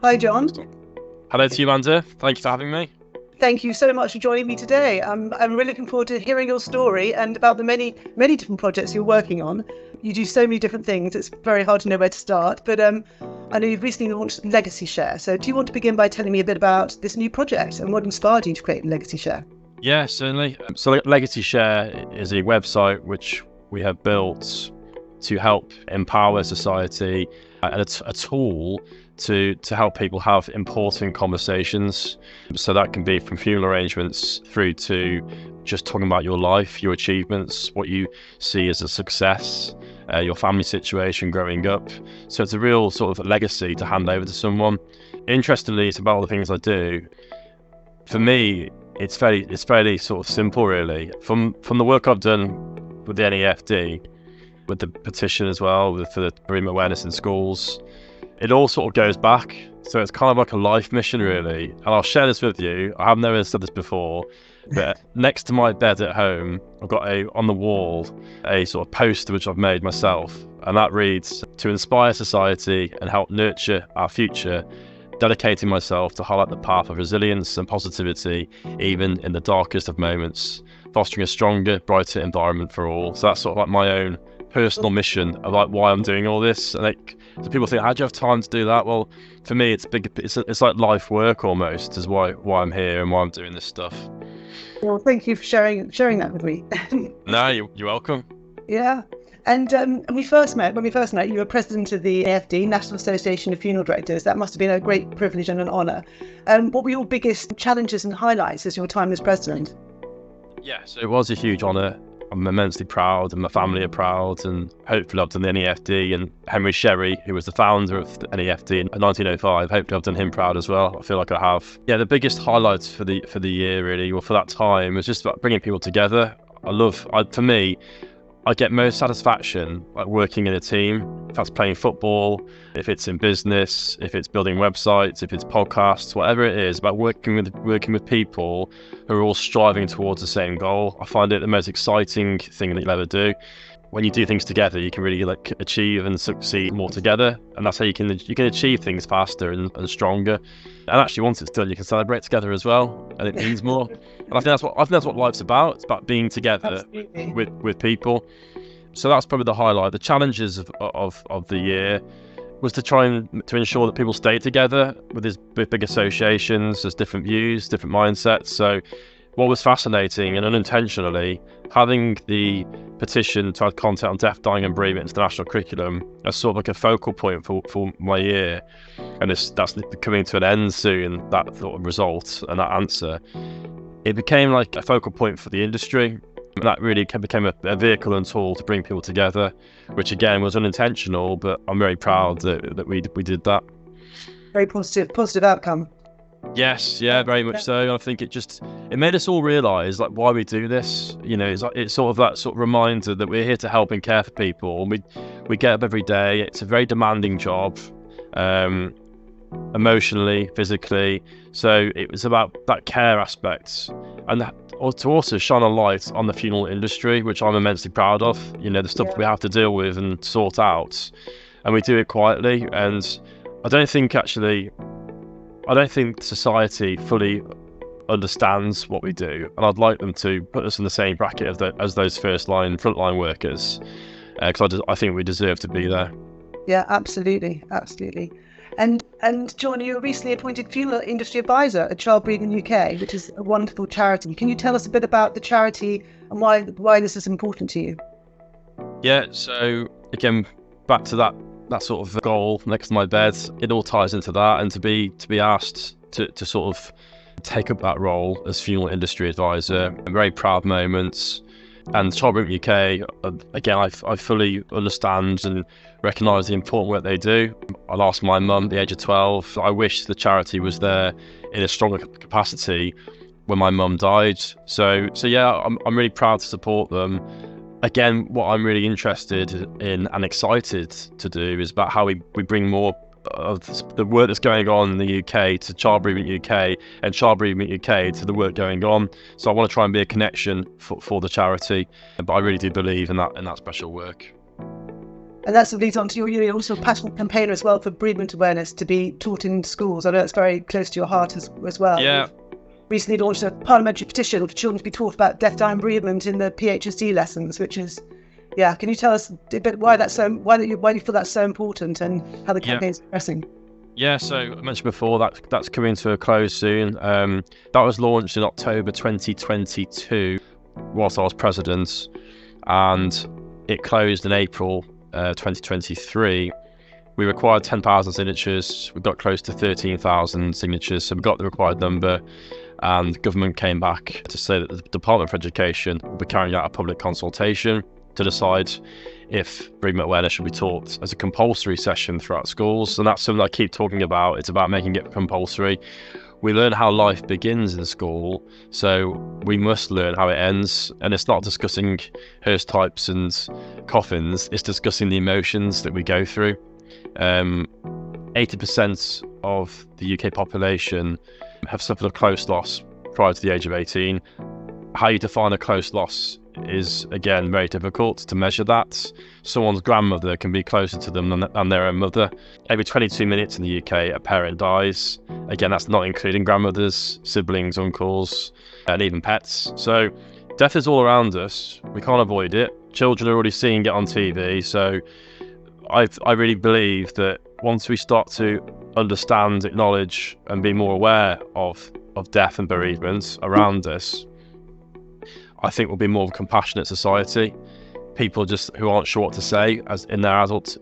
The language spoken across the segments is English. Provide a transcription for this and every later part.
Hi, John. Hello to you, Amanda. Thank you for having me. Thank you so much for joining me today. I'm really looking forward to hearing your story and about the many different projects you're working on. You do so many different things, it's very hard to know where to start. But I know you've recently launched Legacy Share. So do you want to begin by telling me a bit about this new project and what inspired you to create Legacy Share? Yeah, certainly. So Legacy Share is a website which we have built to help empower society and it's a tool to help people have important conversations. So that can be from funeral arrangements through to just talking about your life, your achievements, what you see as a success, your family situation growing up. So it's a real sort of legacy to hand over to someone. Interestingly, it's about all the things I do. For me, it's fairly sort of simple, really. From the work I've done with the NEFD, with the petition as well, for the bereavement awareness in schools, it all sort of goes back. So it's kind of like a life mission, really. And I'll share this with you. I have never said this before, but next to my bed at home, I've got on the wall a sort of poster which I've made myself, and that reads, "To inspire society and help nurture our future, dedicating myself to highlight the path of resilience and positivity, even in the darkest of moments, fostering a stronger, brighter environment for all." So that's sort of like my own personal mission of like why I'm doing all this. And like, so people think, how do you have time to do that? Well, for me, it's big. It's like life work almost. Is why I'm here and why I'm doing this stuff. Well, thank you for sharing that with me. No, you're welcome. Yeah. And when we first met, you were president of the AFD, National Association of Funeral Directors. That must have been a great privilege and an honour. What were your biggest challenges and highlights as your time as president? Yeah, so it was a huge honour. I'm immensely proud and my family are proud, and hopefully I've done the NEFD, and Henry Sherry, who was the founder of the NEFD in 1905, hopefully I've done him proud as well. I feel like I have. Yeah, the biggest highlights for the year really, or for that time, was just about bringing people together. For me, I get most satisfaction like working in a team. If that's playing football, if it's in business, if it's building websites, if it's podcasts, whatever it is, about working with people who are all striving towards the same goal. I find it the most exciting thing that you'll ever do. When you do things together, you can really like achieve and succeed more together, and that's how you can achieve things faster and stronger. And actually, once it's done, you can celebrate together as well, and it means more. And I think that's what life's about. It's about being together with people. So that's probably the highlight. The challenges of the year was to try and to ensure that people stay together with these big associations. There's different views, different mindsets. So what was fascinating and unintentionally, having the petition to add content on death, dying and bereavement into the national curriculum as sort of like a focal point for my year, and that's coming to an end soon, that sort of result and that answer, it became like a focal point for the industry, and that really became a vehicle and tool to bring people together, which again was unintentional, but I'm very proud that we did that. Very positive outcome. Yes, yeah, very much so. I think it made us all realise like why we do this. You know, it's sort of that sort of reminder that we're here to help and care for people. And we get up every day. It's a very demanding job, emotionally, physically. So it was about that care aspect, and to also shine a light on the funeral industry, which I'm immensely proud of. You know, the stuff that we have to deal with and sort out, and we do it quietly. And I don't think society fully understands what we do, and I'd like them to put us in the same bracket as those frontline workers, because I think we deserve to be there. Yeah, absolutely. And John, you were recently appointed funeral industry advisor at Child Bereavement UK, which is a wonderful charity. Can you tell us a bit about the charity and why this is important to you? Yeah, so again, back to that sort of goal next to my bed, it all ties into that, and to be asked to sort of take up that role as funeral industry advisor, a very proud moment. And Child Bereavement UK, again, I fully understand and recognise the important work they do. I lost my mum at the age of 12. I wish the charity was there in a stronger capacity when my mum died. So yeah, I'm really proud to support them. Again, what I'm really interested in and excited to do is about how we bring more of the work that's going on in the UK to Child Bereavement UK, and Child Bereavement UK to the work going on. So I want to try and be a connection for the charity, but I really do believe in that special work. And that sort of leads on to you're also a passionate campaigner as well for bereavement awareness to be taught in schools. I know it's very close to your heart as well. Yeah. You've recently launched a parliamentary petition for children to be taught about death, dying, bereavement in the PHSE lessons, which is, yeah. Can you tell us a bit why do you feel that's so important and how the campaign is progressing? Yeah, so I mentioned before that's coming to a close soon. That was launched in October 2022, whilst I was president, and it closed in April 2023. We required 10,000 signatures. We got close to 13,000 signatures, so we got the required number. And the government came back to say that the Department for Education will be carrying out a public consultation to decide if bereavement awareness should be taught as a compulsory session throughout schools. And that's something I keep talking about. It's about making it compulsory. We learn how life begins in school, so we must learn how it ends. And it's not discussing hearse types and coffins, it's discussing the emotions that we go through. 80% of the UK population have suffered a close loss prior to the age of 18. How you define a close loss is, again, very difficult to measure that. Someone's grandmother can be closer to them than their own mother. Every 22 minutes in the UK, a parent dies. Again, that's not including grandmothers, siblings, uncles, and even pets. So death is all around us. We can't avoid it. Children are already seeing it on TV. So I really believe that once we start to understand, acknowledge, and be more aware of death and bereavement around us, I think we'll be more of a compassionate society. People just who aren't sure what to say as in their adult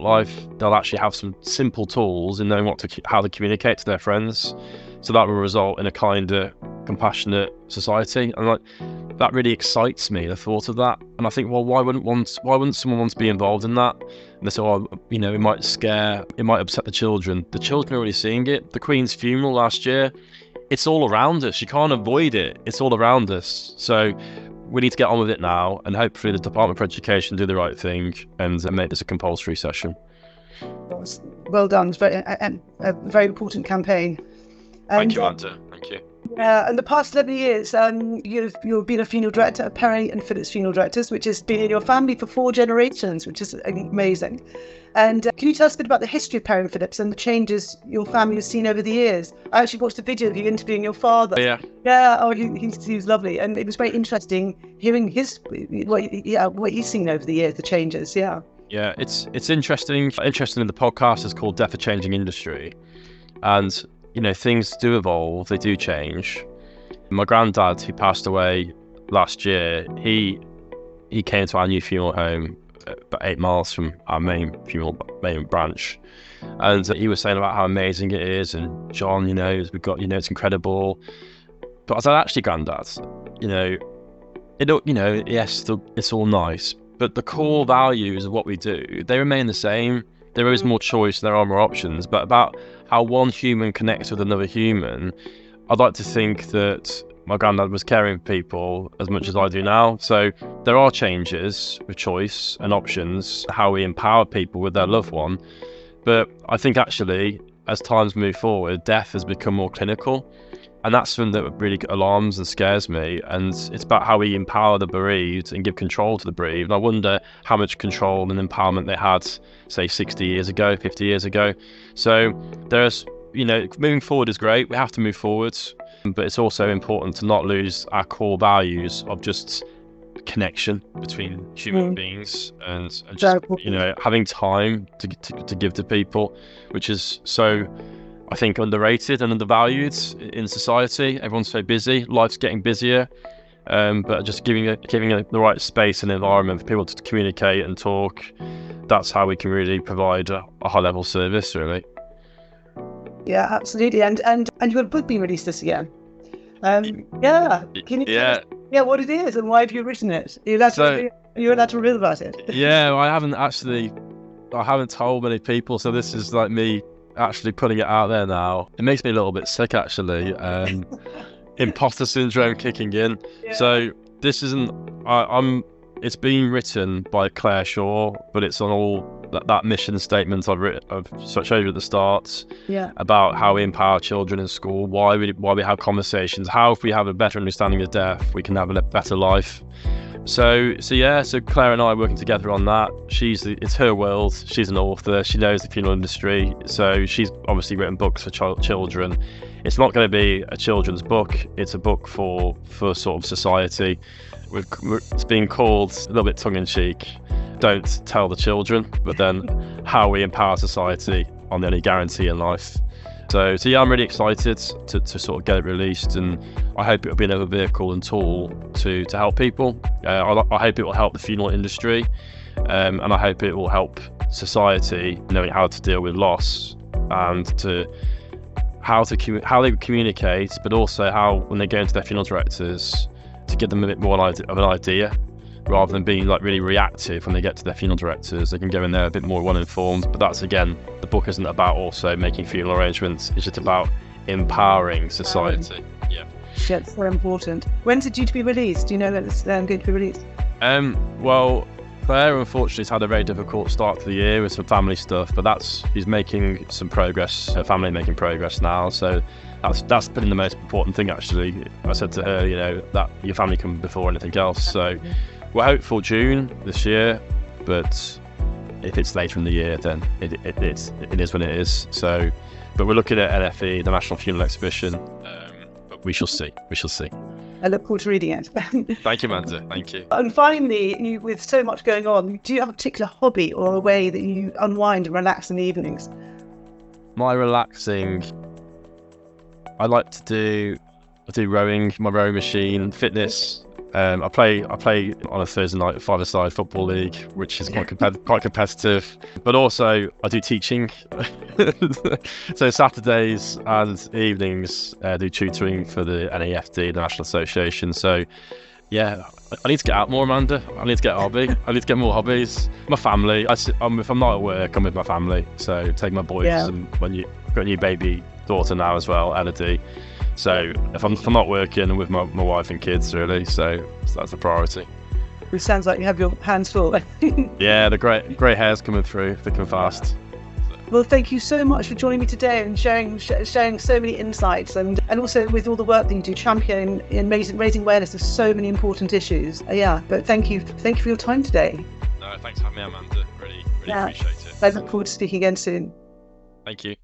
life, they'll actually have some simple tools in knowing how to communicate to their friends. So that will result in a kinder, compassionate society. And that really excites me, the thought of that. And I think, well, why wouldn't someone want to be involved in that? And they say, oh, it might upset the children. The children are already seeing it. The Queen's funeral last year, it's all around us. You can't avoid it. It's all around us. So we need to get on with it now, and hopefully the Department for Education do the right thing and make this a compulsory session. Well done. It's a very important campaign. Thank you, Anta. Thank you. In the past 11 years, you've been a funeral director, Perry and Phillips Funeral Directors, which has been in your family for 4 generations, which is amazing. And can you tell us a bit about the history of Perry and Phillips and the changes your family has seen over the years? I actually watched a video of you interviewing your father. Yeah. Yeah. Oh, he was lovely, and it was very interesting hearing what he's seen over the years, the changes. Yeah. Yeah, it's interesting. Interesting in the podcast is called Death: A Changing Industry, and things do evolve, they do change. My granddad, who passed away last year, he came to our new funeral home about 8 miles from our main branch, and he was saying about how amazing it is, and John, we've got, it's incredible. But I said, actually, Granddad, yes, it's all nice, but the core values of what we do, they remain the same. There is more choice, there are more options, but about how one human connects with another human, I'd like to think that my granddad was caring for people as much as I do now. So there are changes with choice and options, how we empower people with their loved one. But I think actually, as times move forward, death has become more clinical. And that's something that really alarms and scares me. And it's about how we empower the bereaved and give control to the bereaved. And I wonder how much control and empowerment they had, say, 60 years ago, 50 years ago. So there's, moving forward is great. We have to move forward. But it's also important to not lose our core values of just connection between human beings and just, having time to give to people, which is so, I think, underrated and undervalued in society. Everyone's so busy, life's getting busier, but just giving the right space and environment for people to communicate and talk, that's how we can really provide a high level service, really. Yeah, absolutely. And you've got a book being released this year. Yeah. Can you tell us, what it is and why have you written it? You're allowed to reveal about it. Yeah, I haven't told many people, so this is like me actually putting it out there now. It makes me a little bit sick, actually. Imposter syndrome kicking in. Yeah. So this isn't, it's being written by Claire Shaw, but it's on all that mission statement I've showed you at the start. Yeah. About how we empower children in school, why we have conversations, how if we have a better understanding of death, we can have a better life. So Claire and I are working together on that. It's her world. She's an author. She knows the funeral industry. So she's obviously written books for children. It's not going to be a children's book. It's a book for sort of society. It's being called a little bit tongue-in-cheek. Don't tell the children, but then how we empower society on the only guarantee in life. So yeah, I'm really excited to sort of get it released, and I hope it'll be another vehicle and tool to help people. I hope it will help the funeral industry, and I hope it will help society knowing how to deal with loss and how they communicate, but also how when they go into their funeral directors to give them a bit more of an idea, rather than being like really reactive when they get to their funeral directors. They can go in there a bit more well-informed. But that's, again, the book isn't about also making funeral arrangements. It's just about empowering society. Yeah, it's very important. When's it due to be released? Do you know that it's going to be released? Well, Claire unfortunately has had a very difficult start to the year with some family stuff, but she's making some progress. Her family making progress now, so that's been the most important thing, actually. I said to her, that your family come before anything else. So we're hopeful June this year, but if it's later in the year, then it is when it is. So, but we're looking at NFE, the National Funeral Exhibition. But we shall see. I look forward to reading it. Thank you, Amanda. Thank you. And finally, with so much going on, do you have a particular hobby or a way that you unwind and relax in the evenings? My relaxing, I do rowing, my rowing machine, fitness. I play on a Thursday night five-a-side football league, which is quite competitive. But also I do teaching. So Saturdays and evenings I do tutoring for the NAFD, the National Association. So yeah, I need to get out more, Amanda. I need to get a hobby. I need to get more hobbies. My family. If I'm not at work, I'm with my family. So take my boys, and when you've got a new baby daughter now as well, Elodie. So if I'm not working, I'm with my wife and kids, really. So that's the priority. It sounds like you have your hands full. Yeah, the grey hair's coming through thick and fast. Well, thank you so much for joining me today and sharing so many insights, and also with all the work that you do, championing and raising awareness of so many important issues. But thank you for your time today. No, thanks for having me, Amanda. Really appreciate it. I look forward to speaking again soon. Thank you.